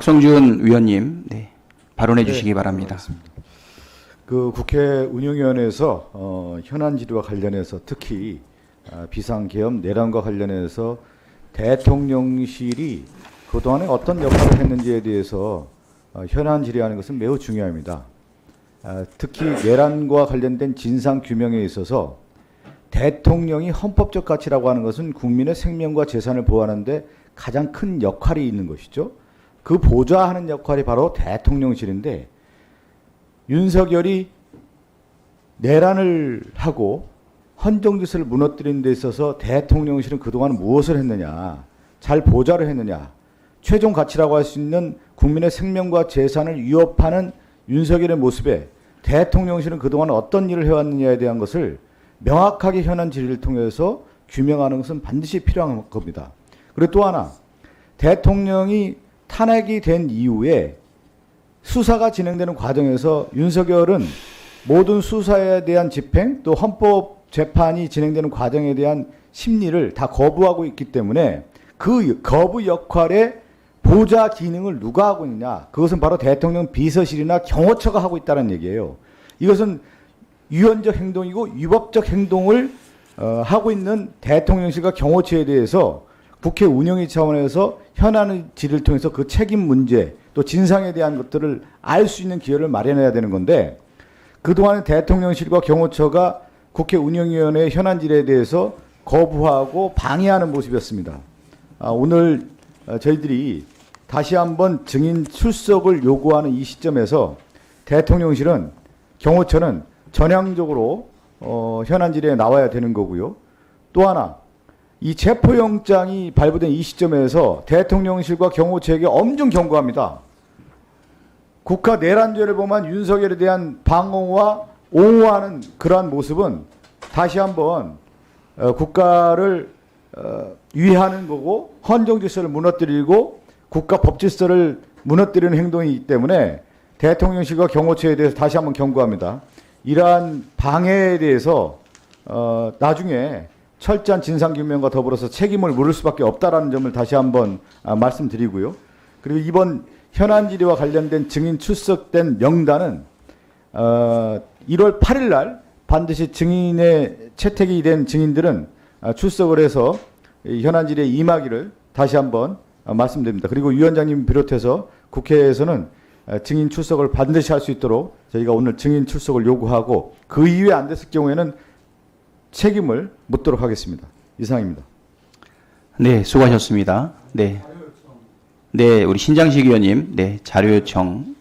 박성준 위원님, 네, 발언해 주시기 네, 바랍니다. 그 국회 운영위원회에서 현안 질의와 관련해서 특히 비상계엄 내란과 관련해서 대통령실이 그동안에 어떤 역할을 했는지에 대해서 현안 질의하는 것은 매우 중요합니다. 특히 내란과 관련된 진상 규명에 있어서 대통령이 헌법적 가치라고 하는 것은 국민의 생명과 재산을 보호하는데 가장 큰 역할이 있는 것이죠. 그 보좌하는 역할이 바로 대통령실인데 윤석열이 내란을 하고 헌정질서를 무너뜨리는 데 있어서 대통령실은 그동안 무엇을 했느냐, 잘 보좌를 했느냐, 최종 가치라고 할 수 있는 국민의 생명과 재산을 위협하는 윤석열의 모습에 대통령실은 그동안 어떤 일을 해왔느냐에 대한 것을 명확하게 현안 질의를 통해서 규명하는 것은 반드시 필요한 겁니다. 그리고 또 하나, 대통령이 탄핵이 된 이후에 수사가 진행되는 과정에서 윤석열은 모든 수사에 대한 집행 또 헌법 재판이 진행되는 과정에 대한 심리를 다 거부하고 있기 때문에 그 거부 역할에 보좌 기능을 누가 하고 있느냐, 그것은 바로 대통령 비서실이나 경호처가 하고 있다는 얘기예요. 이것은 위헌적 행동이고 위법적 행동을 하고 있는 대통령실과 경호처에 대해서 국회 운영위 차원에서 현안 질의를 통해서 그 책임 문제 또 진상에 대한 것들을 알 수 있는 기회를 마련해야 되는 건데, 그동안 대통령실과 경호처가 국회 운영위원회의 현안 질의에 대해서 거부하고 방해하는 모습이었습니다. 오늘 저희들이 다시 한번 증인 출석을 요구하는 이 시점에서 대통령실은, 경호처는 전향적으로 현안 질의에 나와야 되는 거고요. 또 하나, 이 체포영장이 발부된 이 시점에서 대통령실과 경호처에게 엄중 경고합니다. 국가 내란죄를 범한 윤석열에 대한 방어와 옹호하는 그러한 모습은 다시 한번 국가를 위하는 거고 헌정질서를 무너뜨리고 국가 법질서를 무너뜨리는 행동이기 때문에 대통령실과 경호처에 대해서 다시 한번 경고합니다. 이러한 방해에 대해서 나중에 철저한 진상규명과 더불어서 책임을 물을 수밖에 없다라는 점을 다시 한번 말씀드리고요. 그리고 이번 현안 질의와 관련된 증인 출석된 명단은 1월 8일 날 반드시 증인의 채택이 된 증인들은 출석을 해서 현안 질의에 임하기를 다시 한번 말씀드립니다. 그리고 위원장님 비롯해서 국회에서는 증인 출석을 반드시 할 수 있도록 저희가 오늘 증인 출석을 요구하고 그 이후에 안 됐을 경우에는 책임을 묻도록 하겠습니다. 이상입니다. 네, 수고하셨습니다. 네. 네, 우리 신장식 의원님, 네, 자료 요청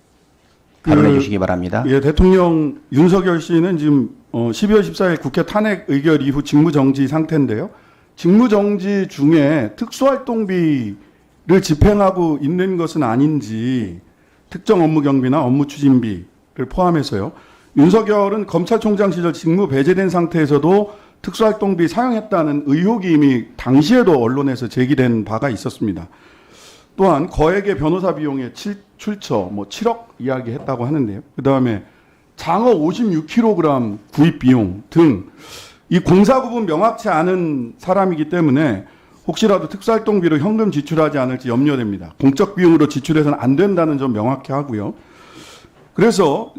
발언해 주시기 바랍니다. 예, 대통령 윤석열 씨는 지금 12월 14일 국회 탄핵 의결 이후 직무정지 상태인데요. 직무정지 중에 특수활동비를 집행하고 있는 것은 아닌지, 특정 업무 경비나 업무 추진비를 포함해서요. 윤석열은 검찰총장 시절 직무 배제된 상태에서도 특수활동비 사용했다는 의혹이 이미 당시에도 언론에서 제기된 바가 있었습니다. 또한 거액의 변호사 비용에 출처 7억 이야기했다고 하는데요. 그다음에 장어 56kg 구입 비용 등 이 공사 구분 명확치 않은 사람이기 때문에 혹시라도 특수활동비로 현금 지출하지 않을지 염려됩니다. 공적 비용으로 지출해서는 안 된다는 점 명확히 하고요. 그래서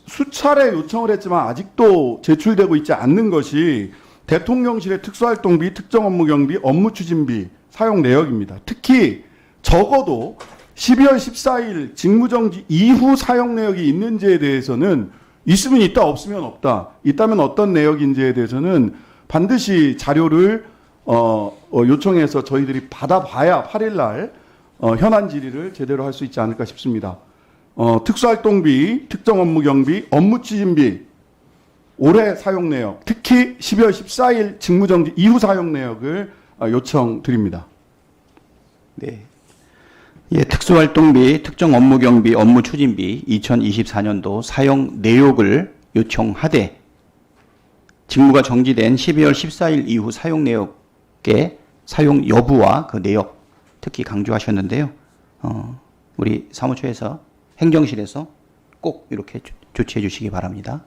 수차례 요청을 했지만 아직도 제출되고 있지 않는 것이 대통령실의 특수활동비, 특정 업무 경비, 업무 추진비 사용 내역입니다. 특히 적어도 12월 14일 직무정지 이후 사용 내역이 있는지에 대해서는 있으면 있다, 없으면 없다. 있다면 어떤 내역인지에 대해서는 반드시 자료를 요청해서 저희들이 받아봐야 8일 날 현안 질의를 제대로 할 수 있지 않을까 싶습니다. 특수활동비, 특정 업무 경비, 업무 추진비 올해 사용 내역, 특히 12월 14일 직무정지 이후 사용 내역을 요청드립니다. 네. 예, 특수활동비, 특정 업무 경비, 업무 추진비 2024년도 사용 내역을 요청하되 직무가 정지된 12월 14일 이후 사용 내역의 사용 여부와 그 내역 특히 강조하셨는데요. 우리 사무처에서 행정실에서 꼭 이렇게 조치해 주시기 바랍니다.